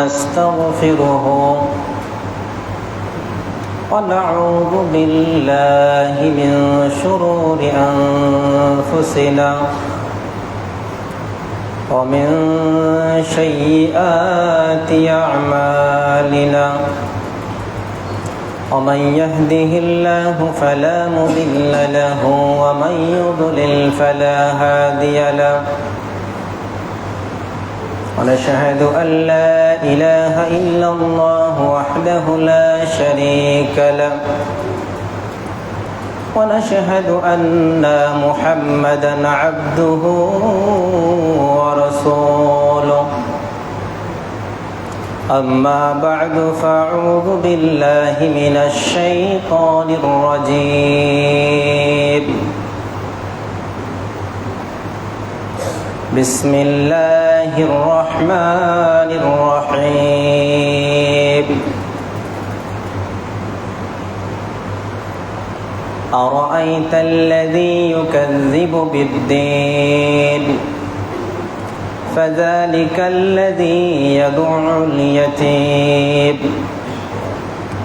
نستغفره ونعوذ بالله من شرور أنفسنا ومن سيئات أعمالنا ومن يهده الله فلا مضل له ومن يضلل فلا هادي له ونشهد أن لا إله إلا الله وحده لا شريك له ونشهد أن محمدا عبده ورسوله أما بعد فأعوذ بالله من الشيطان الرجيم بسم الله الرحمن الرحيم أرأيت الذي يكذب بالدين فذلك الذي يدع اليتيم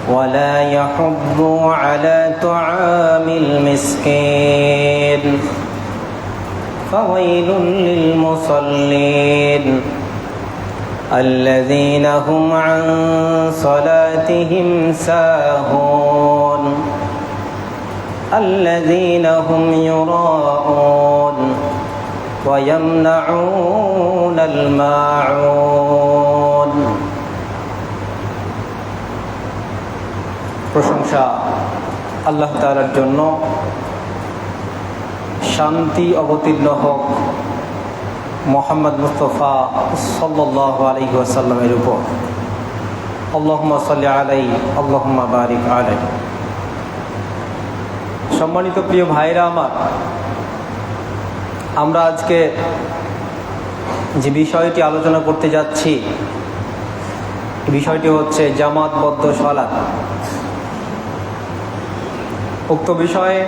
ولا يحض على طعام المسكين فويل للمصلين الذين هم عن صلاتهم ساهون الذين هم يراءون ويمنعون الماعون প্রশংসা আল্লাহ তাআলার জন্য, শান্তি অবতীর্ণ হোক মুহাম্মদ মুস্তাফা সাল্লাল্লাহু আলাইহি ওয়াসাল্লামের উপর। আল্লাহুম্মা সাল্লি আলাইহি আল্লাহুম্মা বারিক আলাইহি। সম্মানিত প্রিয় ভাইরা আমার, আমরা আজকে যে বিষয়টি আলোচনা করতে যাচ্ছি, বিষয়টি হচ্ছে জামাতবদ্ধ সালাত। উক্ত বিষয়ে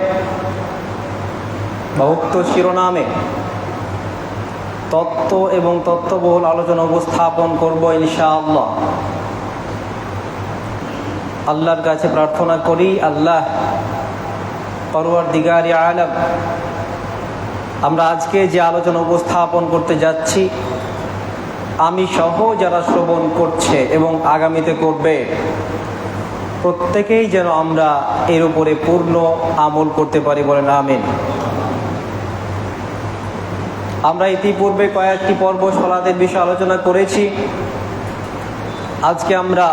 বা উক্ত শিরোনামে তত্ত্ব এবং তত্ত্ববহুল আলোচনা উপস্থাপন করব ইনশাআল্লাহ। আল্লাহর কাছে প্রার্থনা করি, আল্লাহ পরওয়ারদিগারে আলম, আমরা আজকে যে আলোচনা উপস্থাপন করতে যাচ্ছি, আমি সহ যারা শ্রবণ করছে এবং আগামীতে করবে, প্রত্যেকেই যেন আমরা এর উপরে পূর্ণ আমল করতে পারি, বলেন আমিন। আমরা ইতিপূর্বে কয়েকটি পর্ব সালাতের বিষয়ে আলোচনা করেছি। আজকে আমরা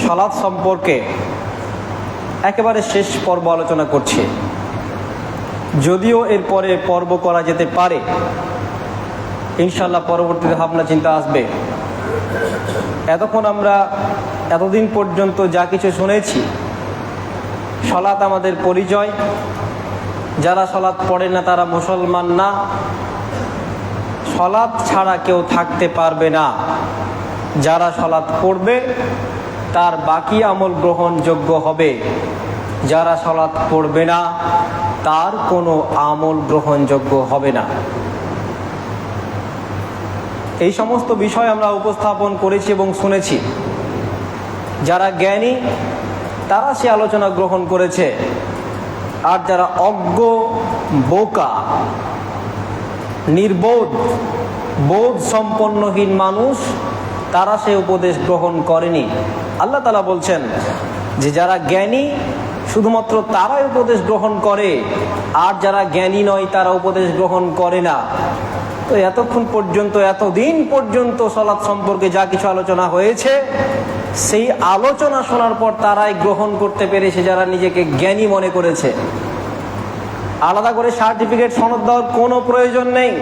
সালাত সম্পর্কে একেবারে শেষ পর্ব আলোচনা করছি। যদিও এরপরে পর্ব করা যেতে পারে, ইনশাল্লাহ পরবর্তীতে ভাবনা চিন্তা আসবে। এতদিন পর্যন্ত যা কিছু শুনেছি, সালাত আমাদের পরিচয়। যারা সালাত পড়ে না তারা মুসলমান না। সালাত ছাড়া কেউ থাকতে পারবে না। যারা সালাত পড়বে তার বাকি আমল গ্রহণযোগ্য হবে। যারা সালাত পড়বে না তার কোনো আমল গ্রহণযোগ্য হবে না। এই সমস্ত বিষয় আমরা উপস্থাপন করেছি এবং শুনেছি। যারা জ্ঞানী তারা সে আলোচনা গ্রহণ করেছে, আর যারা অজ্ঞ, বোকা, নির্বোধ, বোধ সম্পন্নহীন মানুষ, তারা সে উপদেশ গ্রহণ করেনি। আল্লাহ তাআলা বলছেন যে যারা জ্ঞানী শুধুমাত্র তারাই উপদেশ গ্রহণ করে, আর যারা জ্ঞানী নয় তারা উপদেশ গ্রহণ করে না। তো এতদিন পর্যন্ত সালাত সম্পর্কে যা কিছু আলোচনা হয়েছে, সেই আলোচনা শোনার পর তারাই গ্রহণ করতে পেরেছে যারা নিজেকে জ্ঞানী মনে করেছে। আলাদা করে সার্টিফিকেট, সনদ দেওয়ার কোনো প্রয়োজন নেই।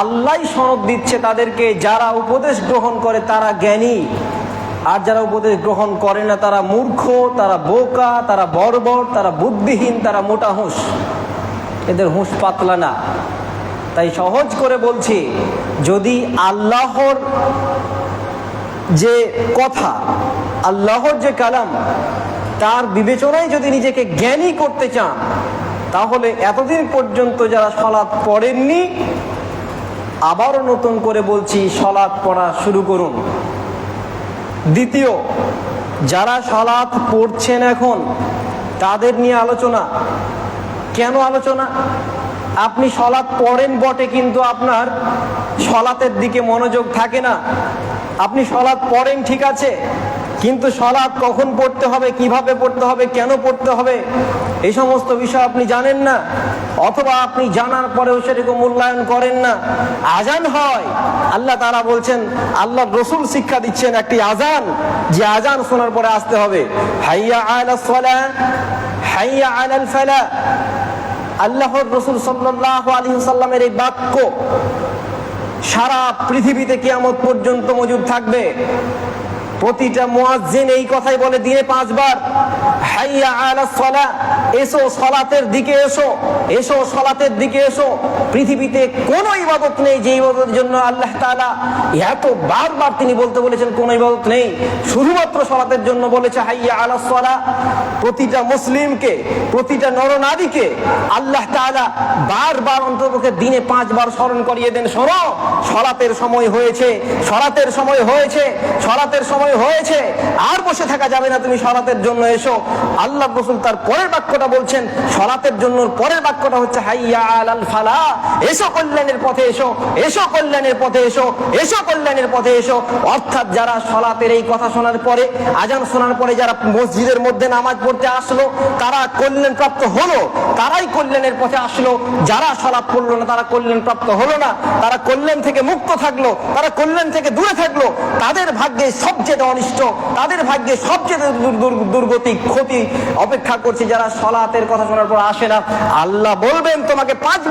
আল্লাহই সনদ দিচ্ছে তাদেরকে। যারা উপদেশ গ্রহণ করে তারা জ্ঞানী, আর যারা উপদেশ গ্রহণ করে না তারা মূর্খ, তারা বোকা, তারা বর্বর, তারা বুদ্ধিহীন, তারা মোটা হুঁশ। এদের হুঁশ পাতলা না। তাই সহজ করে বলছি, যদি আল্লাহর যে কথা, আল্লাহর যে কালাম, তার বিবেচনায় যদি নিজেকে জ্ঞানী করতে চান, তাহলে এতদিন পর্যন্ত যারা সালাত পড়েননি আবারও নতুন করে বলছি, সালাত পড়া শুরু করুন। দ্বিতীয়, যারা সালাত পড়ছেন এখন, তাদের নিয়ে আলোচনা। কেন আলোচনা? আপনি সালাত পড়েন বটে, কিন্তু আপনার সালাতের দিকে মনোযোগ থাকে না। আপনি সালাত পড়েন ঠিক আছে, কিন্তু সালাত কখন পড়তে হবে, কিভাবে পড়তে হবে, কেন পড়তে হবে, এই সমস্ত বিষয় আপনি জানেন না। অথবা আপনি জানার পরেও সেরকম মূল্যায়ন করেন না। আজান হয়, আল্লাহ তাআলা বলছেন, আল্লাহ রাসূল শিক্ষা দিচ্ছেন একটি আজান, যে আজান শোনার পরে আসতে হবে। হাইয়া আলাস সালাহ, হাইয়া আলাল ফালাহ। আল্লাহর রাসূল সাল্লাল্লাহু আলাইহি ওয়াসাল্লামের এই বাক্য সারা পৃথিবীতে কিয়ামত পর্যন্ত মজুদ থাকবে। প্রতিটা মুয়াজ্জিন এই কথাই বলে দিনে 5 বার, হাইয়া আলাস সালাহ, এসো সালাতের দিকে এসো, এসো সালাতের দিকে এসো। পৃথিবীতে কোনো ইবাদত নেই যে ইবাদতের জন্য আল্লাহ তাআলা এত বারবার তিনি বলতে বলেছেন, কোনো ইবাদত নেই, শুধুমাত্র সালাতের জন্য বলেছে হাইয়া আলাস সালাহ। প্রতিটা মুসলিমকে, প্রতিটা নরনারীকে আল্লাহ তাআলা বারবার অন্ততপক্ষে দিনে 5 বার স্মরণ করিয়ে দেন, শোনো সালাতের সময় হয়েছে, সালাতের সময় হয়েছে, সালাতের সময় হয়েছে, আর বসে থাকা যাবে না, তুমি সালাতের জন্য এসো। আল্লাহ রাসূল তার পরের বাক্যটা বলছেন, সালাতের জন্য পরের বাক্যটা হচ্ছে হাইয়া আলাল ফালাহ, এসো কল্যাণের পথে এসো, এসো কল্যাণের পথে এসো, এসো কল্যাণের পথে এসো। অর্থাৎ যারা সালাতের এই কথা শোনার পরে, আজান শোনার পরে যারা মসজিদের মধ্যে নামাজ পড়তে আসলো, তারা কল্যাণ প্রাপ্ত হলো, তারাই কল্যাণের পথে আসলো। যারা সালাত পড়লো না, তারা কল্যাণ প্রাপ্ত হলো না, তারা কল্যাণ থেকে মুক্ত থাকলো, তারা কল্যাণ থেকে দূরে থাকলো। তাদের ভাগ্যে সবচেয়ে অনিষ্ট, তাদের ভাগ্যে সবচেয়ে দুর্গতি, ক্ষতি অপেক্ষা করছে যারা সালাতের কথা শোনার পর আসে না। আল্লাহ বলবেন, তোমাকে 5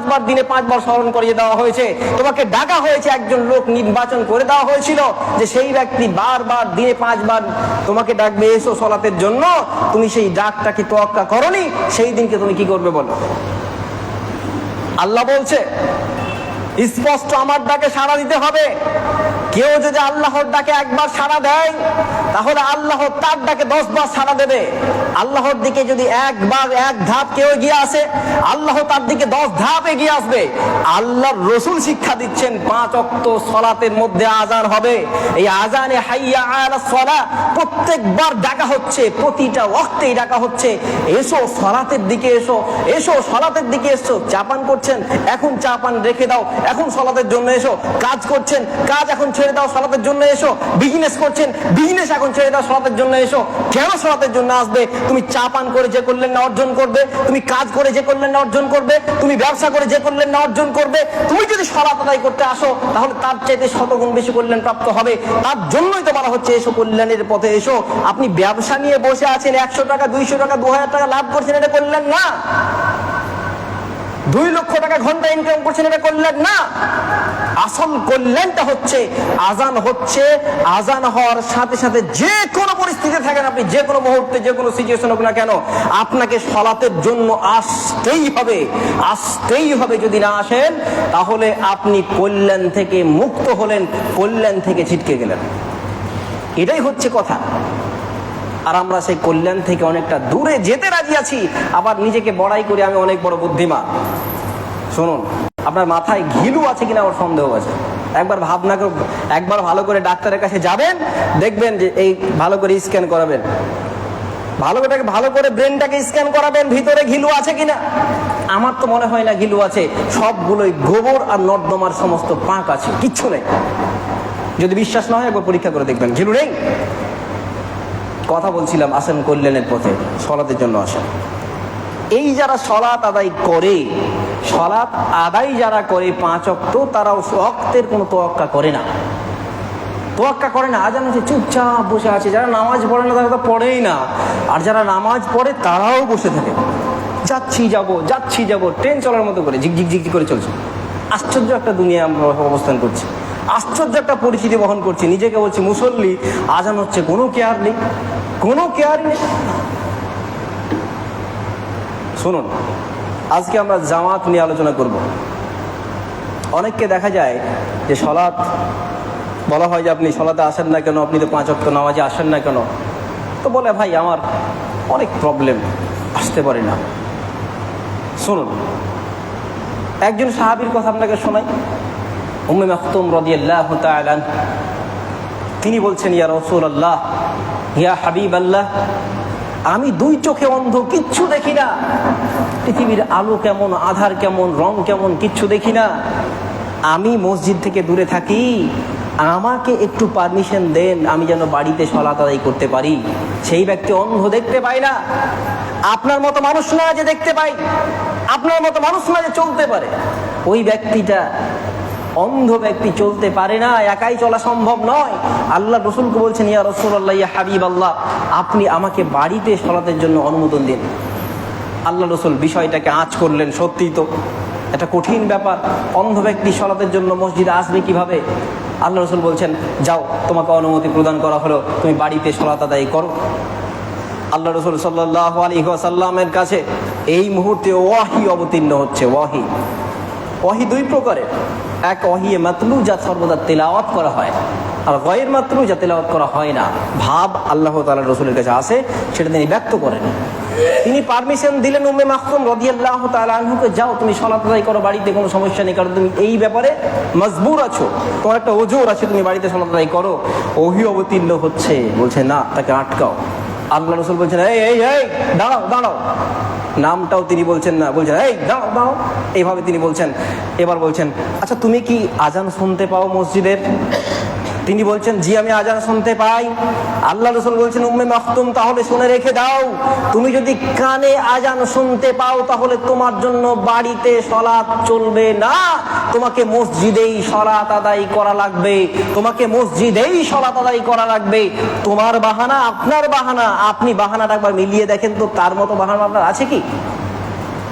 বার দিনে 5 বার স্মরণ করিয়ে দেওয়া হয়েছে, তোমাকে ডাকা হয়েছে, একজন লোক নির্বাচন করে দেওয়া হয়েছিল যে সেই ব্যক্তি বারবার দিনে 5 বার তোমাকে ডাকবে, এসো সালাতের জন্য। তুমি সেই ডাকটাকে তোয়াক্কা করনি, সেই দিনকে তুমি কি করবে বলো? আল্লাহ বলছে স্পষ্ট, আমার ডাকে সাড়া দিতে হবে। কেউ যদি আল্লাহর ডাকে একবার সাড়া দেয়, তাহলে আল্লাহ তার ডাকে 10 বার সাড়া দেবে। আল্লাহর দিকে যদি একবার এক ধাপ কেউ এগিয়ে আসে, আল্লাহ তার দিকে 10 ধাপ এগিয়ে আসবে। আল্লাহর রাসূল শিক্ষা দিচ্ছেন 5 ওয়াক্ত সালাতের মধ্যে আজান হবে। এই আজানে হাইয়া আলাস সালাহ প্রত্যেকবার ডাকা হচ্ছে, প্রতিটা ওয়াক্তেই ডাকা হচ্ছে, এসো সালাতের দিকে এসো, এসো সালাতের দিকে এসো। চা পান করছেন, এখন চা পান রেখে দাও, এখন সালাতের জন্য এসো। কাজ করছেন, কাজ এখন ছেড়ে দাও, সালাতের জন্য এসো। বিজনেস করছেন, বিজনেস এখন ছেড়ে দাও, সালাতের জন্য এসো। কেন সালাতের জন্য আসবে? তুমি চা পান করে যে কল্যাণ না অর্জন করবে, তুমি কাজ করে যে কল্যাণ না অর্জন করবে, তুমি ব্যবসা করে যে কল্যাণ না অর্জন করবে, তুমি যদি সালাত আদায় করতে আসো, তাহলে তার চাইতে 100 গুণ বেশি কল্যাণ প্রাপ্ত হবে। তার জন্যই তো বলা হচ্ছে এসো কল্যাণের পথে এসো। আপনি ব্যবসা নিয়ে বসে আছেন, 100 টাকা 200 টাকা 2000 টাকা লাভ করছেন, এটা কল্যাণ না। 2 লক্ষ টাকা ঘন্টা ইনকাম করছেন, এটা কল্যাণ না। আসল কল্যাণটা হচ্ছে আজান হচ্ছে, আজান হওয়ার সাথে সাথে যে কোনো পরিস্থিতি থাকেন আপনি, যে কোনো মুহূর্তে, যে কোনো সিচুয়েশন হোক না কেন, আপনাকে সালাতের জন্য আসতেই হবে, আসতেই হবে। যদি না আসেন, তাহলে আপনি কল্যাণ থেকে মুক্ত হলেন, কল্যাণ থেকে ছিটকে গেলেন। এটাই হচ্ছে কথা। আর আমরা সেই কল্যাণ থেকে অনেকটা দূরে যেতে রাজি আছি, আবার নিজেকে বড়াই করে আমি অনেক বড় বুদ্ধিমান। শুনুন, আপনার মাথায় ঘিলু আছে কিনা আমার সন্দেহ আছে। একবার ভালো করে ডাক্তারের কাছে যাবেন, দেখবেন যে এই ভালো করে স্ক্যান করাবেন, ভালো করে ব্রেনটাকে স্ক্যান করাবেন, ভিতরে ঘিলু আছে কিনা। আমার তো মনে হয় না ঘিলু আছে, সবগুলোই গোবর আর নর্দমার সমস্ত পাক আছে, কিচ্ছু নেই। যদি বিশ্বাস না হয় একবার পরীক্ষা করে দেখবেন, ঘিলু নেই। কথা বলছিলাম, আসেন কল্যাণের পথে, সালাতের জন্য আসেন। এই যারা সালাত আদায় করে, সালাত আদায় যারা করে 5 ওয়াক্ত, তারাও ওয়াক্তের কোনো তোয়াক্কা করে না, তোয়াক্কা করে না। আজান হচ্ছে চুপচাপ বসে আছে। যারা নামাজ পড়ে না তারা তো পড়েই না, আর যারা নামাজ পড়ে তারাও বসে থাকে। যাচ্ছি যাবো, ট্রেন চলার মতো করে ঝিকঝিক করে চলছে। আশ্চর্য একটা দুনিয়া আমরা অবস্থান করছি, আশ্চর্য একটা পরিচিতি বহন করছি। নিজেকে বলছি মুসল্লি, আজান হচ্ছে কোনো কেয়ার নেই, কোনো কেয়ার নেই। শুনুন, আজকে আমরা জামাত নিয়ে আলোচনা করব। অনেককে দেখা যায় যে সালাত বলা হয় যে আপনি সালাতে আসেন না কেন, আপনি তো 5 ওয়াক্ত নামাজে আসেন না কেন, তো বলে ভাই আমার অনেক প্রবলেম, আসতে পারি না। শুনুন, একজন সাহাবীর কথা আপনাকে শোনাই। উম্মে মাকতুম রাদিয়াল্লাহু তাআলা তিনি বলছেন, ইয়া রাসূলুল্লাহ, ইয়া হাবিবাল্লাহ, আমি দুই চোখে অন্ধ, কিচ্ছু দেখি না। পৃথিবীর আলো কেমন, আধার কেমন, রং কেমন, কিচ্ছু দেখি না। আমি মসজিদ থেকে দূরে থাকি, আমাকে একটু পারমিশন দেন, আমি যেন বাড়িতে সালাত আদায় করতে পারি। সেই ব্যক্তি অন্ধ, দেখতে পায় না। আপনার মতো মানুষ না যে দেখতে পাই, আপনার মতো মানুষ না যে চলতে পারে। ওই ব্যক্তিটা অন্ধ ব্যক্তি, চলতে পারে না, একাই চলা সম্ভব নয়। আল্লাহ রসুলকে বলছেন, ইয়া রাসূলুল্লাহ, ইয়া হাবিবাল্লাহ, আপনি আমাকে বাড়িতে সালাতের জন্য অনুমোদন দিন। আল্লাহ রসুল বিষয়টাকে আঁচ করলেন, সত্যি তো এটা কঠিন ব্যাপার, অন্ধ ব্যক্তি সালাতের জন্য মসজিদে আসবে কিভাবে? আল্লাহ রসুল বলছেন, যাও, তোমাকে অনুমতি প্রদান করা হলো, তুমি বাড়িতে সালাত আদায় করো। আল্লাহ রসুল সাল্লাল্লাহু আলাইহি ওয়াসাল্লামের কাছে এই মুহূর্তে ওয়াহি অবতীর্ণ হচ্ছে। ওয়াহি দুই প্রকারের, এক ওয়াহি মাতলু, যা সর্বদা তেলাওয়াত করা হয়, আর গয়র মাতলু, যা তেলাওয়াত করা হয় না। ভাব আল্লাহ তাআলা রসুলের কাছে আসে, সেটা তিনি ব্যক্ত করেন। তিনি পারমিশন দিলেন উম্মে মাকতুম রাদিয়াল্লাহু তাআলা আনহুকে, যাও, তুমি সালাত আদায় করো বাড়িতে, কোনো সমস্যা নেই, কারণ তুমি এই ব্যাপারে মজবুর আছো, তোমার একটা ওজোর আছে, তুমি বাড়িতে সালাত আদায় করো। ওহী অবতীর্ণ হচ্ছে, বলছে না, তাকে আটকাও। আল্লাহ রসুল বলছেন, এই দাঁড়াও। নামটাও তিনি বলছেন না, বলছেন এই দাঁড়াও। এইভাবে তিনি বলছেন। এবার বলছেন, আচ্ছা, তুমি কি আজান শুনতে পাও মসজিদের? তিনি বলছেন, জি, আমি আজান শুনতে পাই। আল্লাহ রসুল বলছেন, উম্মে মাকতুম, তাহলে শুনে রেখে দাও, তুমি যদি কানে আজান শুনতে পাও, তাহলে তোমার জন্য বাড়িতে সালাত চলবে না, তোমাকে মসজিদেই সালাত আদায় করা লাগবে, তোমাকে মসজিদেই সালাত আদায় করা লাগবে। তোমার বাহানা, আপনার বাহানা, আপনি বাহানাটা একবার মিলিয়ে দেখেন তো, তার মতো বাহানা আপনার আছে কি?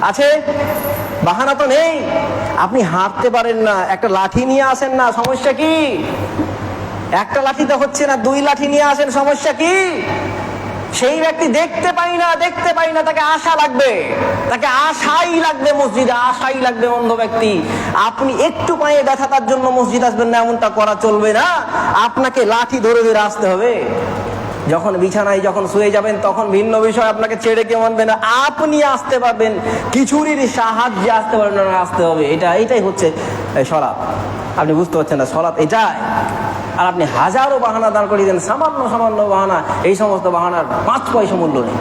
আছে? বাহানা তো নেই। আপনি হাঁটতে পারেন না, একটা লাঠি নিয়ে আসেন না, সমস্যা কি? একটা লাঠিতে হচ্ছে না, দুই লাঠি নিয়ে আসেন, সমস্যা কি? সেই ব্যক্তি দেখতে পাই না, তাকে আশা লাগবে, তাকে আশাই লাগবে, মসজিদে আশাই লাগবে। অন্ধ ব্যক্তি, আপনি একটু পায়ে ব্যথা, তার জন্য মসজিদ আসবেন না, এমনটা করা চলবে না। আপনাকে লাঠি ধরে ধরে আসতে হবে। যখন বিছানায় যখন শুয়ে যাবেন, তখন ভিন্ন বিষয়, আপনাকে ছেড়ে কেউ আনবে না, আপনি আসতে পারবেন, কিছুরই সাহায্যে আসতে পারবেন না, আসতে হবে। এটাই হচ্ছে সালাত। আপনি বুঝতে পারছেন না, সালাত এটাই। আর আপনি হাজারো বাহানা দাঁড় করিয়ে দেন, সামান্য বাহানা, এই সমস্ত বাহানার 5 পয়সা মূল্য নেই।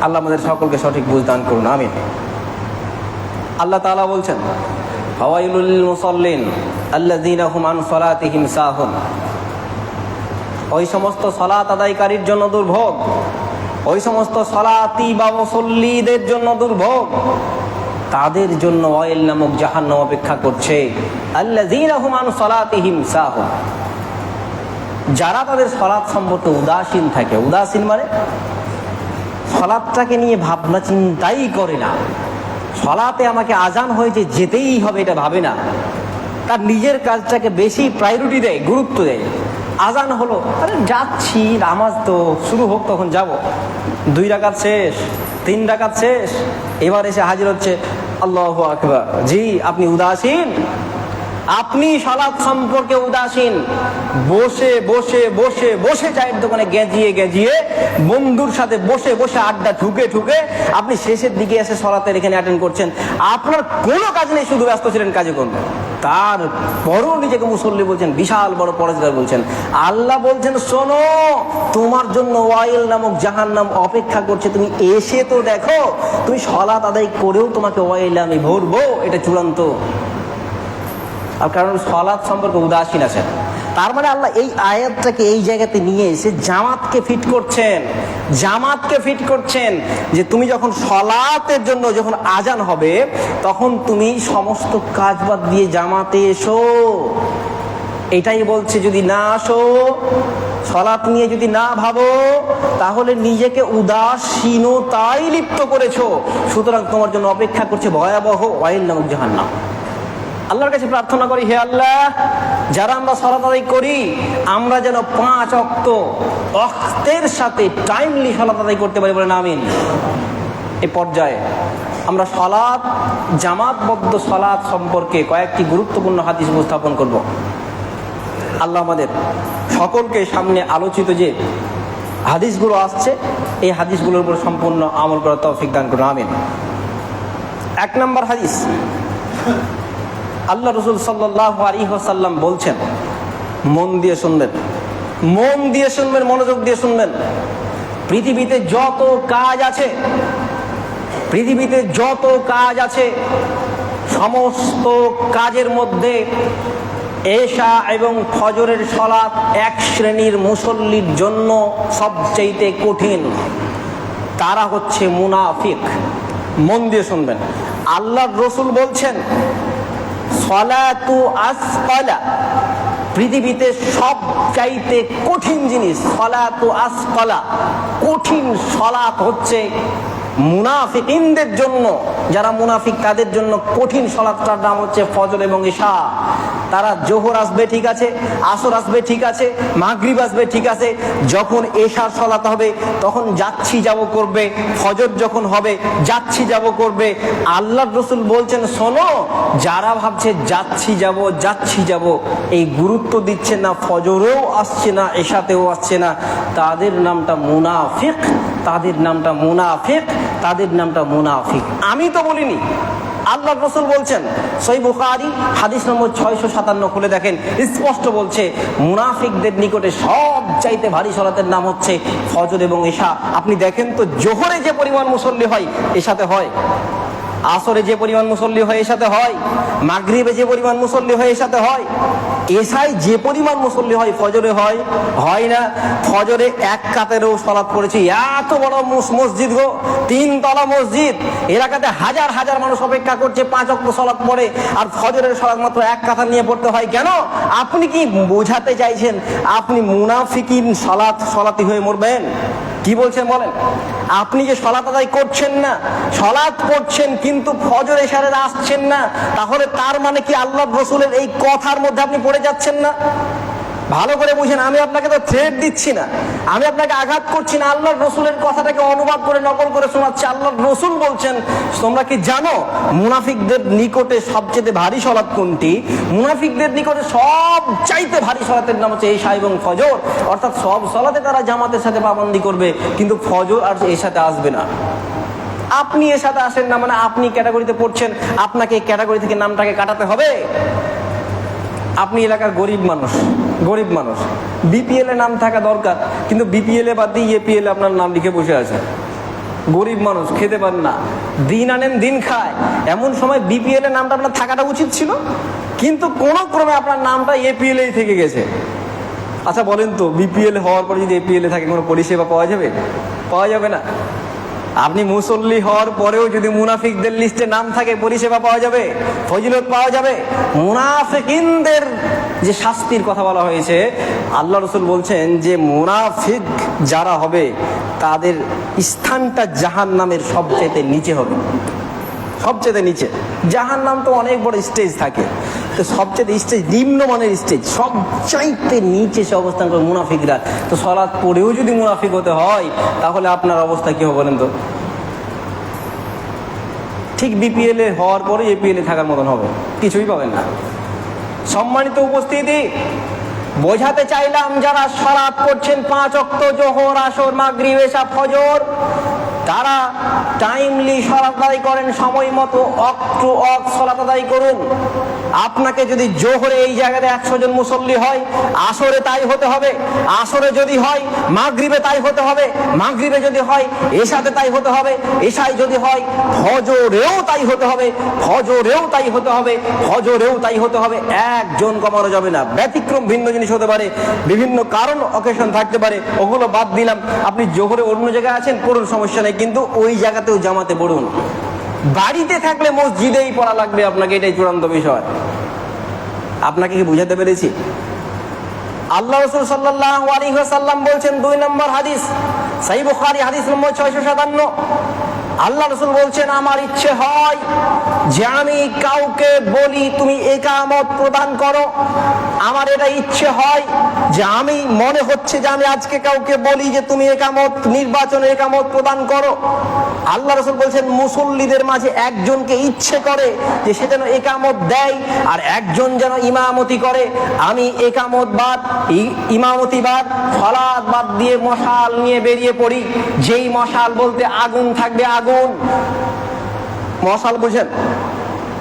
আল্লাহ আমাদের সকলকে সঠিক বুঝ দান করুন, আমিন। আল্লাহ তাআলা বলছেন, ফাওয়াইলুল লিল মুসাল্লিন আল্লাযীনা হুম আন সালাতিহিম সাহুন। ওই সমস্ত সালাত আদায়কারীর জন্য দুর্ভোগ, ওই সমস্ত সালাতি বা মুসল্লিদের জন্য দুর্ভোগ, তাদের জন্য ওয়াইল নামক জাহান্নাম অপেক্ষা করছে। আল্লাযীনা হুম আন সালাতিহিম সাহুন, যারা তাদের সালাত সম্পর্কে উদাসীন থাকে। উদাসীন মানে সালাতটাকে নিয়ে ভাবনা চিন্তাই করে না। সালাতে আমাকে আজান হয়েছে, যেতেই হবে, এটা ভাবে না। তার নিজের কাজটাকে বেশি প্রায়োরিটি দেয়, গুরুত্ব দেয়। আজান হলো, আরে যাচ্ছি, নামাজ তো শুরু হোক, তখন যাব। 2 রাকাত শেষ, 3 রাকাত শেষ, এবার এসে হাজির হচ্ছে আল্লাহু আকবার। জি, আপনি উদাসীন, আপনি সালাত সম্পর্কে উদাসীন। বসে বসে বসে বসে চায়ের দোকানে গেজিয়ে বন্ধুর সাথে বসে বসে আড্ডা ঠুকে আপনি শেষের দিকে এসে সালাতের এখানে অ্যাটেন্ড করছেন। আপনার কোনো কাজ নেই, শুধু ব্যস্ত ছিলেন কাজে কর্মে। তারপরও নিজেকে মুসল্লি বলছেন, বিশাল বড় পরেজগার বলছেন। আল্লাহ বলছেন, শোনো, তোমার জন্য ওয়াইল নামক জাহান্নাম অপেক্ষা করছে, তুমি এসে তো দেখো। তুমি সালাত আদায় করেও তোমাকে ওয়াইল আমি ভরবো, এটা চূড়ান্ত। আর কারণ সালাত সম্পর্কে উদাসীন আছেন। তার মানে আল্লাহ এই আয়াতটাকে এই জায়গাতে নিয়ে এসে জামাতকে ফিট করছেন যে তুমি যখন সালাতের জন্য যখন আজান হবে, তখন তুমি সমস্ত কাজ বাদ দিয়ে জামাতে এসো। এটাই বলছে, যদি না আসো, সালাত নিয়ে যদি না ভাবো, তাহলে নিজেকে উদাসীনতায় লিপ্ত করেছো। সুতরাং তোমার জন্য অপেক্ষা করছে ভয়াবহ ওয়াইল নামক জাহান্নাম। আল্লাহর কাছে প্রার্থনা করি, হে আল্লাহ, যারা আমরা সালাত আদায় করি, আমরা যেন 5 ওয়াক্তের সাথে টাইমলি সালাত আদায় করতে পারি, বলেন আমিন। এই পর্যায়ে আমরা সালাত, জামাতবদ্ধ সালাত সম্পর্কে কয়েকটি গুরুত্বপূর্ণ হাদিস উপস্থাপন করব। আল্লাহ আমাদের সকলকে সামনে আলোচিত যে হাদিসগুলো আসছে, এই হাদিসগুলোর উপর সম্পূর্ণ আমল করার তৌফিক দান করুন, আমিন। 1 নম্বর হাদিস, আল্লাহ রাসূল সাল্লাল্লাহু আলাইহি ওয়াসাল্লাম বলছেন, মন দিয়ে শুনবেন, মন দিয়ে শুনবেন, মনোযোগ দিয়ে শুনবেন। পৃথিবীতে যত কাজ আছে, পৃথিবীতে যত কাজ আছে, সমস্ত কাজের মধ্যে এশা এবং ফজরের সালাত এক শ্রেণীর মুসল্লির জন্য সবচেয়ে কঠিন। তারা হচ্ছে মুনাফিক। মন দিয়ে শুনবেন, আল্লাহর রাসূল বলছেন সালাতু আসকালা, পৃথিবীতে সবচাইতে কঠিন জিনিস সালাতু আসকালা, কঠিন সালাত হচ্ছে মুনাফিকিনদের জন্য। যারা মুনাফিক তাদের জন্য কঠিন সালাতটার নাম হচ্ছে ফজর এবং ইশা। তারা জোহর আসবে ঠিক আছে, আসর আসবে ঠিক আছে, মাগরিব আসবে ঠিক আছে, যখন এশার সালাত হবে তখন যাচ্ছি যাব করবে, ফজর যখন হবে যাচ্ছি যাব করবে। আল্লাহর রাসূল বলছেন শোনো, যারা ভাবছে যাচ্ছি যাব এই গুরুত্ব দিচ্ছে না, ফজরেও আসছে না, এশাতেও আসছে না, তাদের নামটা মুনাফিক, তাদের নামটা মুনাফিক, তাদের নামটা মুনাফিক। আমি তো বলিনি, আল্লাহর রাসূল বলছেন। সহিহ বুখারী হাদিস নম্বর 657 খুলে দেখেন, স্পষ্ট বলছে মুনাফিকদের নিকটে সবচাইতে ভারী সালাতের নাম হচ্ছে ফজর এবং ইশা। আপনি দেখেন তো, জোহরে যে পরিমাণ মুসল্লি হয় এশাতে হয়, আসরে যে পরিমাণ মুসল্লি হয় এশাতে হয়, মাগরিবে যে পরিমাণ মুসল্লি হয় এশাতে হয়, এশায় যে পরিমাণ মুসল্লি হয় ফজরে হয় না। ফজরে এক কাতেরও সালাত পড়েছি, এত বড় মসজিদ গো, 3 তলা মসজিদ, এলাকাতে হাজার হাজার মানুষ অপেক্ষা করছে, 5 ওয়াক্ত সালাত পড়ে, আর ফজরের সালাত মাত্র এক কাতার নিয়ে পড়তে হয় কেন? আপনি কি বোঝাতে চাইছেন আপনি মুনাফিকিন সালাতি হয়ে মরবেন? কি বলছেন বলেন? আপনি যে সালাত আদায় করছেন না, সালাত পড়ছেন কিন্তু ফজর এশারে আসছেন না, তাহলে তার মানে কি আল্লাহর রাসূলের এই কথার মধ্যে আপনি পড়ে যাচ্ছেন না? ভালো করে বুঝেন, আমি আপনাকে তো থ্রেট দিচ্ছি না, আমি আপনাকে আঘাত করছি না, আল্লাহর রাসূলের কথাটাকে অনুবাদ করে নকল করে শোনাচ্ছি। আল্লাহর রাসূল বলছেন, তোমরা কি জানো মুনাফিকদের নিকটে সবচেয়ে ভারী সালাত কোনটি? মুনাফিকদের নিকটে সবচাইতে ভারী সালাতের নাম হচ্ছে এশা এবং ফজর। অর্থাৎ সব সালাতে তারা জামাতের সাথে পাবন্দি করবে, কিন্তু ফজর আর এশাতে আসবে না। আপনি এর সাথে আসেন না মানে আপনি ক্যাটাগরিতে পড়ছেন, আপনাকে এই ক্যাটাগরি থেকে নামটাকে কাটাতে হবে। আপনি এলাকার গরিব মানুষ, বিপিএল এ নাম থাকা দরকার, কিন্তু বিপিএল এ বাদ দিয়ে এপিএল আপনার নাম লিখে বসে আছে। গরিব মানুষ, খেতে পান না, দিন আনেন দিন খায়, এমন সময় বিপিএল এর নামটা আপনার থাকাটা উচিত ছিল, কিন্তু কোন ক্রমে আপনার নামটা এপিএল এই থেকে গেছে। আচ্ছা বলেন তো, বিপিএল হওয়ার পরে যদি এপিএল এ থাকে কোনো পরিষেবা পাওয়া যাবে? পাওয়া যাবে না। আপনি মুসল্লি হওয়ার পরেও যদি মুনাফিকদের লিস্টে নাম থাকে, পরিষেবা পাওয়া যাবে, ফজিলত পাওয়া যাবে? মুনাফিকিনদের যে শাস্তির কথা বলা হয়েছে, আল্লাহ রাসূল বলছেন যে মুনাফিক যারা হবে তাদের স্থানটা জাহান্নামের সবচেয়ে নিচে হবে, সবচেয়ে নিচে। জাহান্নাম তো অনেক বড় স্টেজ থাকে, তো সবচেয়ে স্টেজ নিম্নমানের স্টেজ, সবচাইতে নিচে সে অবস্থান করে মুনাফিকরা। তো সালাত পড়েও যদি মুনাফিক হতে হয় তাহলে আপনার অবস্থা কি হবে বলেন তো? ঠিক বিপিএল এ হওয়ার পরে এপিএল এ থাকার মতন হবে, কিছুই পাবেন না। সম্মানিত উপস্থিতি, বোঝাতে চাইলাম যারা সালাত পড়ছেন 5 ওয়াক্ত জোহর, আসর, মাগরিব, এশা, ফজর, তারা টাইমলি সালাত আদায় করেন, সময় মতো অক্ট সালাত আদায় করুন। আপনাকে যদি জোহরে এই জায়গাতে 100 জন মুসল্লি হয়, আসরে তাই হতে হবে, আসরে যদি হয় মাগরিবে তাই হতে হবে, মাগরিবে যদি হয় এশাতে তাই হতে হবে, এশায় যদি হয় ফজরেও তাই হতে হবে, ফজরেও তাই হতে হবে, ফজরেও তাই হতে হবে। একজন কমানো যাবে না। ব্যতিক্রম ভিন্ন জিনিস হতে পারে, বিভিন্ন কারণ অকেশন থাকতে পারে, ওগুলো বাদ দিলাম। আপনি জোহরে অন্য জায়গায় আছেন, পড়ুন, সমস্যা নেই, কিন্তু ওই জায়গাতেও জামাতে পড়ুন। বাড়িতে থাকলে মসজিদেই পড়া লাগবে আপনাকে, এটাই চূড়ান্ত বিষয়। আপনাকে কি বুঝাতে পেরেছি? আল্লাহ রাসূল সাল্লাল্লাহু আলাইহি ওয়াসাল্লাম বলছেন, 2 নম্বর হাদিস, সহিহ বুখারী হাদিস নম্বর 657, আল্লাহ রাসূল বলছেন, আমার ইচ্ছে হয় যে আমি কাউকে বলি তুমি ইকামত প্রদান করো। আমার এটা ইচ্ছে হয় যে আমি মনে হচ্ছে যে আমি আজকে কাউকে বলি যে তুমি ইকামত, নির্বাচনে ইকামত প্রদান করো। আল্লাহ রাসূল বলছেন, মুসল্লিদের মাঝে একজনকে ইচ্ছে করে যে সে যেন ইকামত দেয়, আর একজন যেন ইমামতি করে। আমি ইকামত বাদ, ইমামতি বাদ, সালাত বাদ দিয়ে মশাল নিয়ে বেরিয়ে পড়ি। যেই মশাল বলতে আগুন থাকবে, আগুন, মশাল বুঝেন?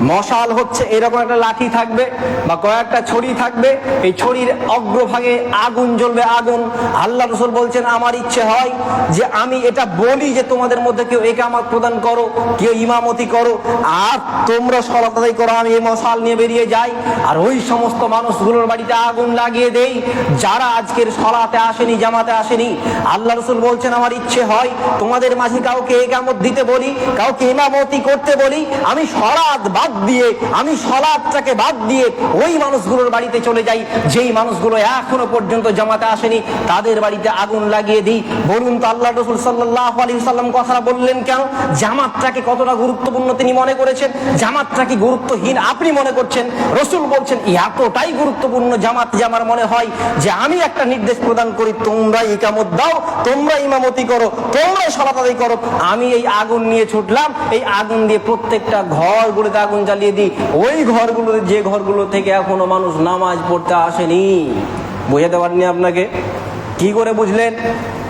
মশাল হচ্ছে এরকম একটা লাঠি থাকবে বা কয়েকটা ছড়ি থাকবে, এই ছড়ির অগ্রভাগে আগুন জ্বলবে, আগুন। আল্লাহ রাসূল বলছেন আমার ইচ্ছে হয় যে আমি এটা বলি যে তোমাদের মধ্যে কেউ ইকামত প্রদান করো, কেউ ইমামতি করো, আর তোমরা সালাত আদায় করো, আমি এই মশাল নিয়ে বেরিয়ে যাই আর ওই সমস্ত মানুষগুলোর বাড়িতে আগুন লাগিয়ে দেই যারা আজকের সালাতে আসেনি, জামাতে আসেনি। আল্লাহ রাসূল বলছেন আমার ইচ্ছে হয় তোমাদের মাঝে কাউকে ইকামত দিতে বলি, কাউকে ইমামতি করতে বলি, আমি সালাত বাদ দিয়ে, আমি সালাতটাকে বাদ দিয়ে ওই মানুষগুলোর বাড়িতে চলে যাই যেই মানুষগুলো এখনো পর্যন্ত জামাতে আসেনি, তাদের বাড়িতে আগুন লাগিয়ে দিই। বলুন তো আল্লাহ রাসূল সাল্লাল্লাহু আলাইহি ওয়াসাল্লাম কথাটা বললেন কেন? জামাতটাকে কতটা গুরুত্বপূর্ণ তিনি মনে করেছেন, জামাতটা কি গুরুত্বহীন আপনি মনে করছেন? রাসূল বলছেন এতটাই গুরুত্বপূর্ণ জামাত যে আমার মনে হয় যে আমি একটা নির্দেশ প্রদান করি, তোমরা ইকামত দাও, তোমরা ইমামতি করো, তোমরা সালাত আদায় করো। আমি এই আগুন নিয়ে ছুটলাম, এই আগুন দিয়ে প্রত্যেকটা ঘরগুলোতে আগুন জ্বালিয়ে দিই, ওই ঘরগুলো যে ঘরগুলো থেকে এখনো মানুষ নামাজ পড়তে আসেনি। বুঝাতে পারিনি আপনাকে? কি করে বুঝলেন?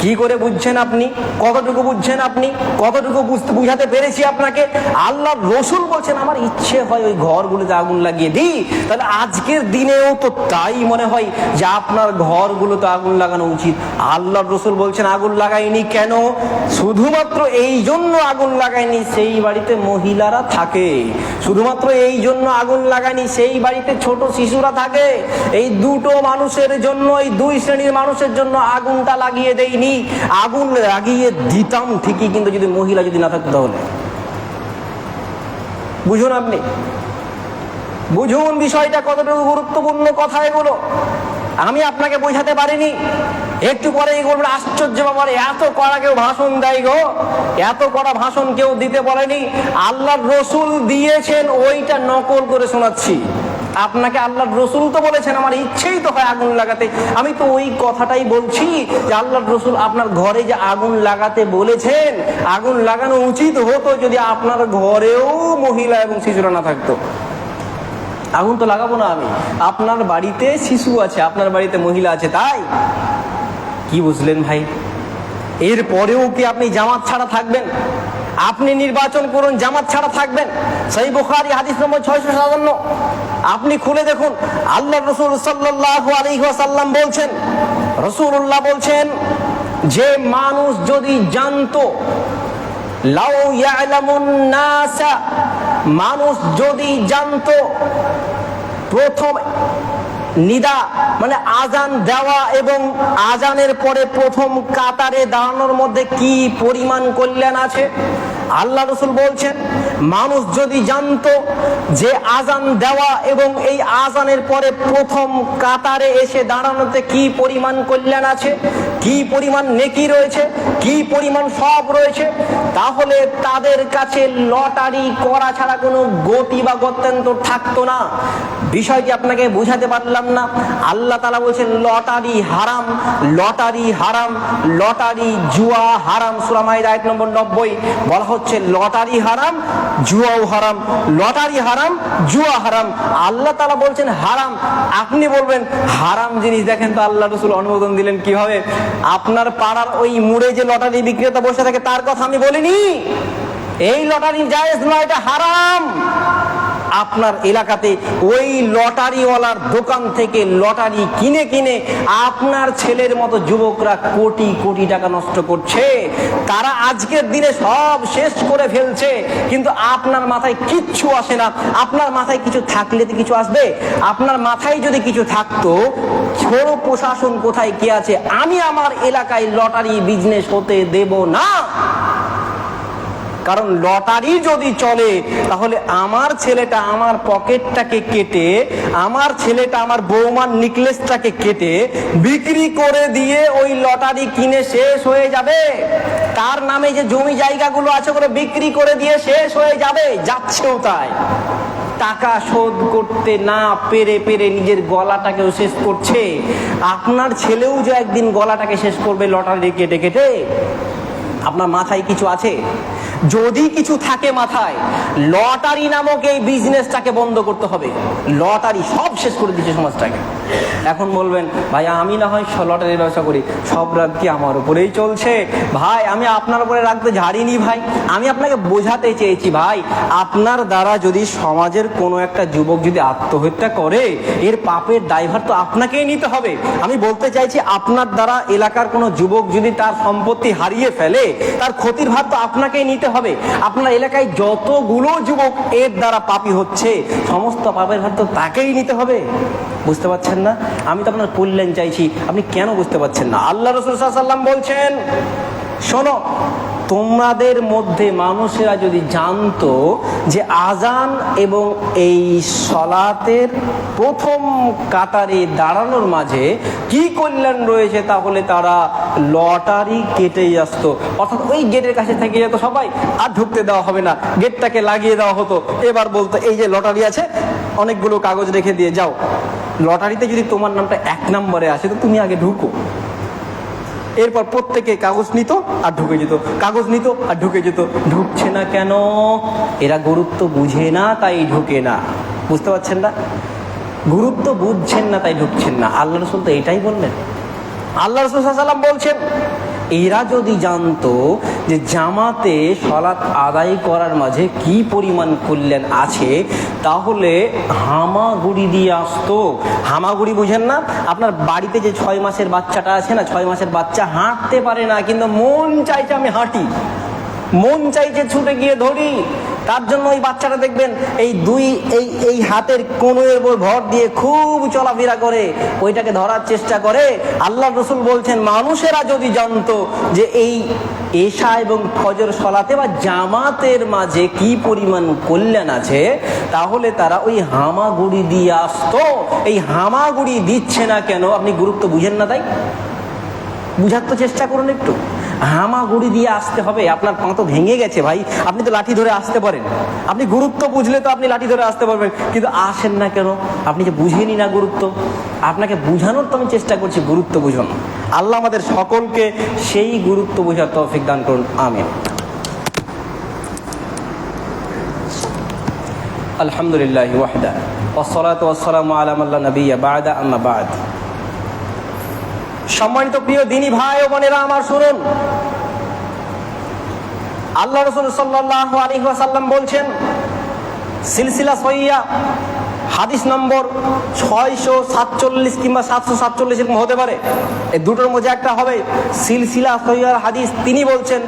কি করে বুঝছেন আপনি? কতটুকু বুঝছেন আপনি? কতটুকু বুঝাতে পেরেছি আপনাকে? আল্লাহ রাসূল বলছেন আমার ইচ্ছে হয় ওই ঘরগুলোতে আগুন লাগিয়ে দিই। তাহলে আজকের দিনেও তো তাই মনে হয় যে আপনার ঘরগুলোতে আগুন লাগানো উচিত। আল্লাহ রাসূল বলছেন আগুন লাগাইনি কেন? শুধুমাত্র এই জন্য আগুন লাগাইনি সেই বাড়িতে মহিলারা থাকে, শুধুমাত্র এই জন্য আগুন লাগাইনি সেই বাড়িতে ছোট শিশুরা থাকে। এই দুটো মানুষের জন্য, এই দুই শ্রেণীর মানুষের জন্য আগুনটা লাগিয়ে দেইনি। আগুন লাগিয়ে দিতাম ঠিকই, কিন্তু যদি মহিলা যদি না থাকতো তাহলে। বুঝুন, আপনি বুঝুন বিষয়টা কতটুকু গুরুত্বপূর্ণ কথা এগুলো। আমি আপনাকে বোঝাতে পারিনি। একটু পরে বলবেন আশ্চর্য ব্যাপার, এত কড়া কেউ ভাষণ দেয় গো, এত কড়া ভাষণ কেউ দিতে পারেনি। আল্লাহর রাসূল দিয়েছেন, ওইটা নকল করে শোনাচ্ছি আপনাকে। আল্লাহর রাসূল তো বলেছেন আমার ইচ্ছেই তো হয় আগুন লাগাতে, আমি তো ওই কথাটাই বলছি যে আল্লাহর রাসূল আপনার ঘরে যে আগুন লাগাতে বলেছেন, আগুন লাগানো উচিত হতো যদি আপনার ঘরেও মহিলা এবং শিশুরা না থাকতো। আগুন তো লাগাবো না আমি, আপনার বাড়িতে শিশু আছে, আপনার বাড়িতে মহিলা আছে, তাই কি বুঝলেন ভাই? এরপরেও কি আপনি জামাত ছাড়া থাকবেন? আপনি নির্বাচন করুন, জামাত ছাড়া থাকবেন? সহিহ বুখারী হাদিস নম্বর 657 আপনি খুলে দেখুন। আল্লাহ রাসূল সাল্লাল্লাহু আলাইহি ওয়াসাল্লাম বলছেন, রাসূলুল্লাহ বলছেন যে মানুষ যদি জানতো, লাউ ইয়ালামুন নাসা, মানুষ যদি জানতো প্রথম নিদা মানে আজান দেওয়া এবং আজানের পরে প্রথম কাতারে দাঁড়ানোর মধ্যে কি পরিমাণ কল্যাণ আছে। আল্লাহ রাসূল বলছেন মানুষ যদি জানতো যে আজান দেওয়া এবং এই আজানের পরে প্রথম কাতারে এসে দাঁড়ানোতে কি পরিমাণ কল্যাণ আছে, কি পরিমাণ নেকি রয়েছে, কি পরিমাণ সওয়াব রয়েছে, তাহলে তাদের কাছে লটারি করা ছাড়া কোনো গতি বা গত্যন্তর থাকতো না। বিষয়টি আপনাকে বুঝাতে পারলাম না? আল্লাহ তাআলা বলছেন লটারি হারাম, লটারি হারাম, লটারি জুয়া হারাম। সূরা মাইদা আয়াত নম্বর 90 বলা হচ্ছে লটারি হারাম, জুয়াও হারাম, লটারি হারাম, জুয়া হারাম। আল্লাহ তাআলা বলছেন হারাম। আপনি বলবেন হারাম জিনিস দেখেন তো আল্লাহ রাসূল অনুমোদন দিলেন কিভাবে? আপনার পাড়ার ওই মোড়ে যে লটারি বিক্রেতা বসে থাকে তার কথা আমি বলিনি। এই লটারি জায়েজ নয়, এটা হারাম। আপনার এলাকাতে ওই লটারিওয়ালার দোকান থেকে লটারি কিনে কিনে আপনার ছেলের মতো যুবকরা কোটি কোটি টাকা নষ্ট করছে। তারা আজকের দিনে সব শেষ করে ফেলছে, কিন্তু আপনার মাথায় কিচ্ছু আসে না। আপনার মাথায় কিছু থাকলে তো কিছু আসবে। আপনার মাথায় যদি কিছু থাকতো, ছোট প্রশাসন কোথায় কি আছে, আমি আমার এলাকায় লটারি বিজনেস হতে দেব না। কারণ লটারি যদি চলে তাহলে আমার ছেলেটা আমার পকেটটাকে কেটে, আমার ছেলেটা আমার বৌমার নেকলেসটাকে কেটে বিক্রি করে দিয়ে ওই লটারি কিনে শেষ হয়ে যাবে। তার নামে যে জমি জায়গাগুলো আছে ওগুলো বিক্রি করে দিয়ে শেষ হয়ে যাবে, যাচ্ছেও তাই। টাকা শোধ করতে না পেরে পেরে নিজের গলাটাকেও শেষ করছে। আপনার ছেলেও যে একদিন গলাটাকে শেষ করবে লটারি কেটে কেটে। আপনার মাথায় কিছু আছে? যদি কিছু থাকে মাথায়, লটারি নামক এই বিজনেসটাকে বন্ধ করতে হবে। লটারি সব শেষ করে দিচ্ছে সমাজটাকে। এখন বলবেন ভাই আমি না হয় লটারির ব্যবসা করি, সব রাগ কি আমার উপরেই চলছে? ভাই আমি আপনার উপরে রাখতে ঝাড়িনি ভাই, আমি আপনাকে বোঝাতে চেয়েছি ভাই, আপনার দ্বারা যদি সমাজের কোনো একটা যুবক যদি আত্মহত্যা করে, এর পাপের দায়ভার তো আপনাকেই নিতে হবে। আমি বলতে চাইছি আপনার দ্বারা এলাকার কোনো যুবক যদি তার সম্পত্তি হারিয়ে ফেলে, তার ক্ষতির ভার তো আপনাকেই নিতে হবে। আপনার এলাকায় যতগুলো যুবক এর দ্বারা পাপী হচ্ছে, সমস্ত পাপের ভার তো তাকেই নিতে হবে। বুঝতে পারছেন না? আমি তো আপনার কল্যাণ চাইছি, আপনি কেন বুঝতে পারছেন না? আল্লাহ রাসূল সাল্লাল্লাহু আলাইহি ওয়াসাল্লাম বলছেন, শোনো, তোমাদের মধ্যে মানুষেরা যদি জানতো যে আজান এবং এই সলাতের প্রথম কাতারে দাঁড়ানোর মাঝে কি কল্যাণ রয়েছে, তাহলে তারা লটারি কেটেই আসতো। অর্থাৎ ওই গেটের কাছে থেকে যেত সবাই, আর ঢুকতে দেওয়া হবে না, গেটটাকে লাগিয়ে দেওয়া হতো। এবার বলতো এই যে লটারি আছে, অনেকগুলো কাগজ রেখে দিয়ে যাও, লটারিতে যদি তোমার নামটা 1 নম্বরে আসে তো তুমি আগে ঢুকো। এরপর প্রত্যেকে কাগজ নিত আর ঢুকে যেত, কাগজ নিত আর ঢুকে যেত। ঢুকছে না কেন? এরা গুরুত্ব বুঝে না, তাই ঢুকে না। বুঝতে পারছেন না? গুরুত্ব বুঝছেন না, তাই ঢুকছেন না। আল্লাহ রাসূল তো এটাই বললেন। আল্লাহ রাসূল সাল্লাল্লাহু আলাইহি ওয়াসাল্লাম বলছেন, এরা যদি জানতো যে জামাতে সলাত আদায় করার মাঝে কি পরিমাণ কল্যাণ আছে, তাহলে হামাগুড়ি দিয়ে আসতো। হামাগুড়ি বুঝেন না? আপনার বাড়িতে যে 6 মাসের বাচ্চাটা আছে না, 6 মাসের বাচ্চা হাঁটতে পারে না, কিন্তু মন চাইছে আমি হাঁটি, মন চাইছে ছুটে গিয়ে ধরি। তার জন্য ওই বাচ্চাটা দেখবেন এই হাতের কোণের উপর ভর দিয়ে খুব চলাফেরা করে, ওইটাকে ধরার চেষ্টা করে। আল্লাহ রাসূল বলছেন, মানুষেরা যদি জানতো যে এই এশা এবং ফজর সলাতে বা জামাতের মাঝে কি পরিমাণ কল্যাণ আছে, তাহলে তারা ওই হামাগুড়ি দিয়ে আসতো। এই হামাগুড়ি দিচ্ছে না কেন? আপনি গুরুত্ব বুঝেন না, তাই বুঝার তো চেষ্টা করুন একটু। হামাগুড়ি দিয়ে আসতে হবে। আপনার পা তো ভেঙে গেছে ভাই, আপনি তো লাঠি ধরে আসতে পারেন। আপনি গুরুত্ব বুঝলে তো আপনি লাঠি ধরে আসতে পারবেন, কিন্তু আসেন না কেন? আপনি যে বুঝেনি না গুরুত্ব। আপনাকে বুঝানোর তো আমি চেষ্টা করছি, গুরুত্ব বুঝুন। আল্লাহ আমাদের সকলকে সেই গুরুত্ব বোঝার তৌফিক দান করুন, আমিন। আলহামদুলিল্লাহ ওয়াহদা ওয়াসসালাতু ওয়াসসালামু আলা মান লা নাবিয়্যা বা'দা, আম্মা বা'দ। সম্মানিত প্রিয় দিনী ভাই ও বোনেরা আমার, শুনুন, আল্লাহ রাসূল সাল্লাল্লাহু আলাইহি ওয়াসাল্লাম বলছেন, সিলসিলা সহিহা হাদিস নম্বর 647 কিংবা 747 এরকম হতে পারে, এই দুটোর মধ্যে একটা হবে সিলসিলা সহিহার হাদিস। তিনি বলছেন,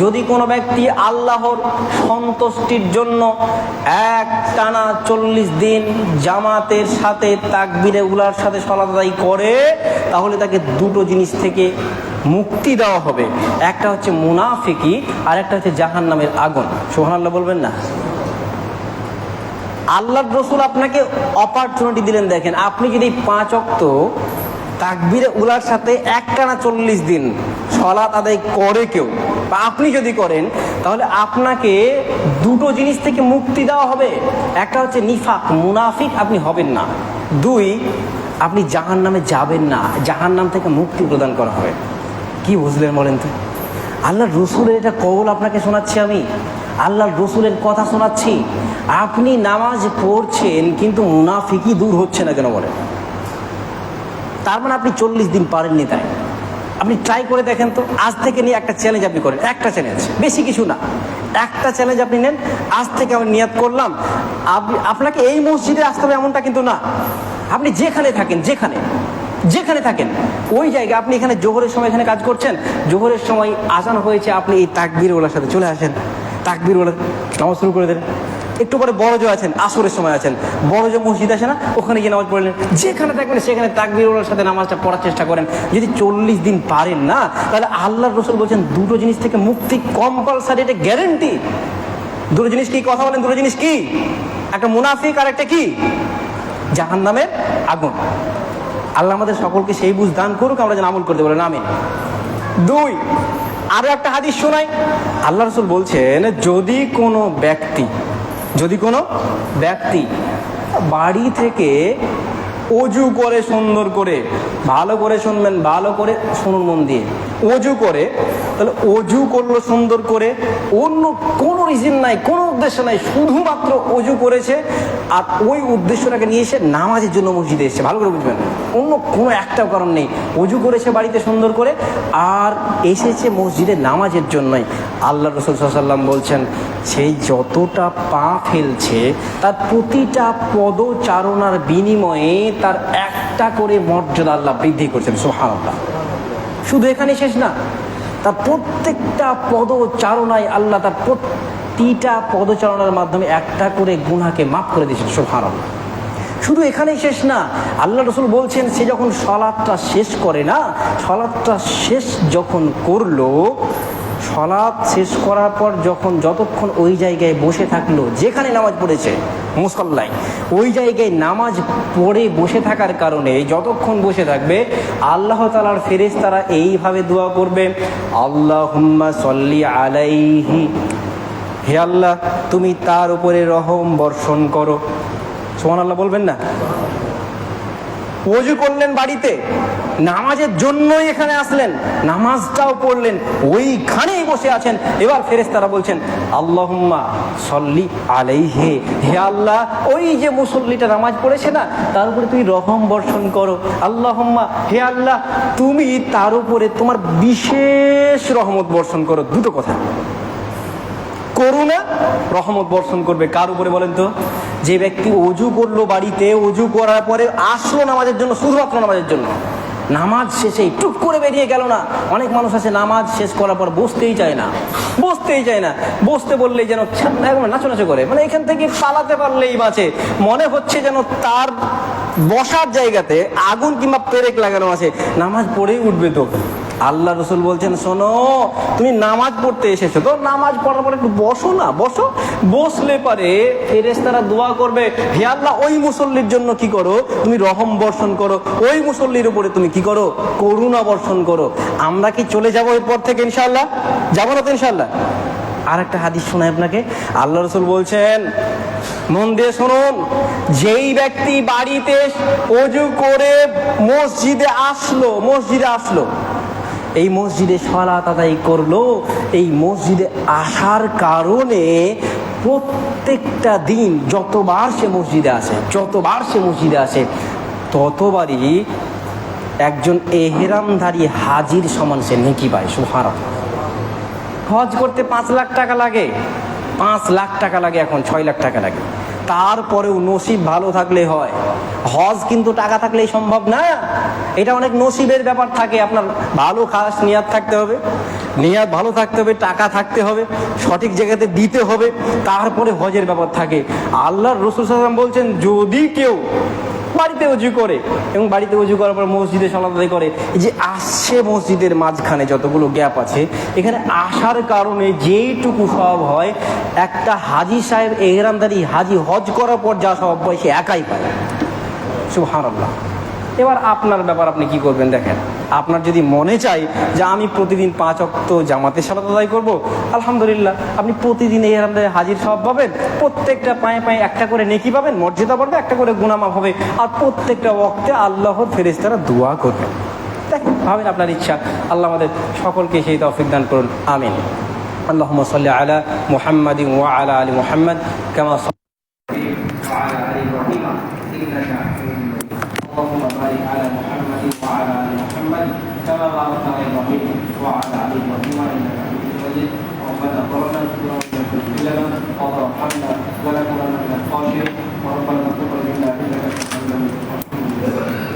যদি কোনো ব্যক্তি আল্লাহর সন্তুষ্টির জন্য একটানা 40 দিন জামাতের সাথে তাকবীরে উলার সাথে সালাত আদায় করে, তাহলে তাকে দুটো জিনিস থেকে মুক্তি দেওয়া হবে। একটা হচ্ছে মুনাফিকি, আর একটা হচ্ছে জাহান্নামের আগুন। সুবহানাল্লাহ বলবেন না? আল্লাহর রাসূল আপনাকে অপরচুনিটি দিলেন। দেখেন, আপনি যদি 5 ওয়াক্ত তাকবীরে উলার সাথে একটানা 40 দিন সালাত আদায় করে কেউ, বা আপনি যদি করেন, তাহলে আপনাকে দুটো জিনিস থেকে মুক্তি দেওয়া হবে। একটা হচ্ছে নিফাক, মুনাফিক আপনি হবেন না। 2, আপনি জাহান্নামে যাবেন না, জাহান্নাম থেকে মুক্তি প্রদান করা হবে। কি বুঝলেন বলেন তো? আল্লাহর রাসূলের এটা কওল আপনাকে শোনাচ্ছি আমি, আল্লাহর রাসূলের কথা শোনাচ্ছি। আপনি নামাজ পড়ছেন কিন্তু মুনাফিকি দূর হচ্ছে না কেন বলেন? তার মানে আপনি 40 দিন পারেননি, তাই আপনি ট্রাই করে দেখেন তো। আজ থেকে নিয়ে একটা চ্যালেঞ্জ আপনি করেন, একটা চ্যালেঞ্জ, বেশি কিছু না, একটা চ্যালেঞ্জ আপনি নেন। আজ থেকে আমি নিয়ত করলাম, আপনাকে এই মসজিদে আসতে হবে এমনটা কিন্তু না। আপনি যেখানে থাকেন, যেখানে থাকেন ওই জায়গায়, আপনি এখানে জোহরের সময় এখানে কাজ করছেন, জোহরের সময় আজান হয়েছে, আপনি এই তাকবীর ওলার সাথে চলে আসেন, তাকবীর ওলা নামাজ শুরু করে দেন। একটু পরে বড়জো আছেন, আসরের সময় আছেন, বড়জো মসজিদ আছে না, ওখানে গিয়ে নামাজ পড়লেন। যেখানে থাকবেন সেখানে তাকবীর ওলার সাথে নামাজটা পড়ার চেষ্টা করেন। যদি 40 দিন পারেন না, তাহলে আল্লাহর রাসূল বলছেন দুটো জিনিস থেকে মুক্তি কম্পালসারি, এটা গ্যারান্টি। দুটো জিনিস কি? কথা বলেন, দুটো জিনিস কি? একটা মুনাফিক আর একটা কি? জাহান্নামের আগুন। আল্লাহ আমাদের সকলকে সেই বুঝ দান করুক, আমরা যেন আমল করতে বলেন, আমিন। 2, আরো একটা হাদিস শোনাই। আল্লাহ রাসূল বলছেন, যদি কোনো ব্যক্তি বাড়ি থেকে অজু করে সুন্দর করে, ভালো করে শুনবেন, ভালো করে শুনুন মন দিয়ে, অজু করে তাহলে অজু করলো সুন্দর করে, অন্য কোনো রিজন নাই, কোনো উদ্দেশ্য নাই, শুধুমাত্র অজু করেছে আর ওই উদ্দেশ্যটাকে নিয়ে এসে নামাজের জন্য মসজিদে এসেছে। ভালো করে বুঝবেন, অন্য কোনো একটাও কারণ নেই। অজু করেছে বাড়িতে সুন্দর করে আর এসেছে মসজিদে নামাজের জন্যই। আল্লাহ রাসূল সাল্লাল্লাহু আলাইহি ওয়াসাল্লাম বলছেন, সেই যতটা পা ফেলছে তার প্রতিটা পদচারণার বিনিময়ে তার একটা করে মর্যাদা আল্লাহ বৃদ্ধি করছেন। সুবহানাল্লাহ। শুধু এখানে শেষ না, তার প্রত্যেকটা পদচারণায় আল্লাহ তার প্রতিটা পদচারণার মাধ্যমে একটা করে গুনাহকে মাফ করে দিয়েছেন। সুবহানাল্লাহ। শুধু এখানেই শেষ না, আল্লাহ রাসূল বলছেন সে যখন সালাতটা শেষ করে না, সালাতটা শেষ যখন করলো, সালাত শেষ করার পর যতক্ষণ ওই জায়গায় বসে থাকলো, যেখানে নামাজ পড়েছে মুসল্লায়, ওই জায়গায় নামাজ পড়ে বসে থাকার কারণে যতক্ষণ বসে থাকবে আল্লাহ তাআলার ফেরেশতারা এইভাবে দোয়া করবে, আল্লাহুম্মা সাল্লি আলাইহি, হে আল্লাহ তুমি তার উপরে রহম বর্ষণ করো। সুবহানাল্লাহ বলবেন না? ওযু করলেন বাড়িতে, নামাজের জন্যই এখানে আসলেন, নামাজটাও পড়লেন, ওইখানেই বসে আছেন। এবার ফেরেশতারা বলছেন আল্লাহুম্মা সাল্লি আলাইহি, হে আল্লাহ ওই যে মুসল্লিটা নামাজ পড়েছে না তার উপরে তুমি রহম বর্ষণ করো। আল্লাহুম্মা, হে আল্লাহ তুমি তার উপরে তোমার বিশেষ রহমত বর্ষণ করো। দুটো কথা, করুণা, রহমত বর্ষণ করবে কার উপরে বলেন তো? যে ব্যক্তি অজু করলো বাড়িতে, অজু করার পরে আসলো নামাজের জন্য, শুধুমাত্র নামাজের জন্য, নামাজ শেষে টুক করে বেরিয়ে গেল না। অনেক মানুষ আছে নামাজ শেষ করার পর বসতেই চায় না, বসতে বললেই যেন নাচো করে, মানে এখান থেকে পালাতে পারলেই বাঁচে। মনে হচ্ছে যেন তার বসার জায়গাতে আগুন কিংবা পেরেক লাগানো আছে, নামাজ পড়েই উঠবে। তো আল্লাহ রাসূল বলছেন, শোনো তুমি নামাজ পড়তে এসেছো তো, নামাজ পড়ার পরে একটু বসো না, বসলে পারে ফেরেশতারা দোয়া করবে, হে আল্লাহ ওই মুসল্লির জন্য কি করো, তুমি রহম বর্ষণ করো, ওই মুসল্লির উপরে তুমি কি করো, করুণা বর্ষণ করো। আমরা কি চলে যাবো এরপর থেকে ইনশাআল্লাহ? যাবো না তো ইনশাআল্লাহ? আর একটা হাদিস শোনাই আপনাকে। আল্লাহ রাসূল বলছেন, মন দিয়ে শুনুন, যেই ব্যক্তি বাড়িতে ওযু করে মসজিদে আসলো, এই মসজিদে সালাত আদায় করলো, এই মসজিদে আসার কারণে প্রত্যেকটা দিন যতবার সে মসজিদে আসে ততবারই একজন এহরামধারী হাজির সমান সে নেকি পায়। সুবহানাল্লাহ। হজ করতে 5 লাখ টাকা লাগে, 5 লাখ টাকা লাগে, এখন 6 লাখ টাকা লাগে। তারপরেও নসিব ভালো থাকলে হয়। হজ কিন্তু টাকা থাকলেই সম্ভব না, এটা অনেক নসিবের ব্যাপার থাকে। আপনার ভালো খাস নিয়াত থাকতে হবে, নিয়াত ভালো থাকতে হবে, টাকা থাকতে হবে, সঠিক জায়গাতে দিতে হবে, তারপরে হজের ব্যাপার থাকে। আল্লাহর রাসূল সাল্লাল্লাহু আলাইহি ওয়াসাল্লাম বলছেন, যদি কেউ বাড়িতে ওযু করে এবং বাড়িতে ওযু করার পর মসজিদে সালাত আদায় করে, এই যে আসছে মসজিদের মাঝখানে যতগুলো গ্যাপ আছে, এখানে আসার কারণে যেইটুকু সওয়াব হয়, একটা হাজী সাহেব ইহরামধারী হাজী হজ করার পর যা সওয়াব পায় সে একাই পায়। সুবহানাল্লাহ। এবার আপনার ব্যাপার, আপনি কি করবেন দেখেন। আপনার যদি মনে চায় যে আমি প্রতিদিন 5 ওয়াক্ত জামাতে সালাত আদায় করব, আলহামদুলিল্লাহ, আপনি প্রতিদিন এই ইহরামধারী হাজির সওয়াব পাবেন, প্রত্যেকটা পায়ে পায়ে একটা করে নেকি পাবেন, মর্যাদা বাড়বে, একটা করে গুনাহ মাফ হবে, আর প্রত্যেকটা ওয়াক্তে আল্লাহর ফেরেশতারা দোয়া করবেন। দেখেন, ভাবেন আপনার ইচ্ছা। আল্লাহ আমাদের সকলকে সেই তৌফিক দান করুন, আমিন। আল্লাহুম্মা সাল্লি আলা মুহাম্মাদিন ওয়া আলা আলি মুহাম্মাদ কামা اللهم بارك على محمد وعلى ال محمد كما باركت على ابراهيم وعلى ال ابراهيم انك حميد مجيد. ربنا ظلمنا انفسنا وان لم تغفر لنا وترحمنا لنكونن من الخاسرين. وربنا تقبل منا انك انت السميع العليم.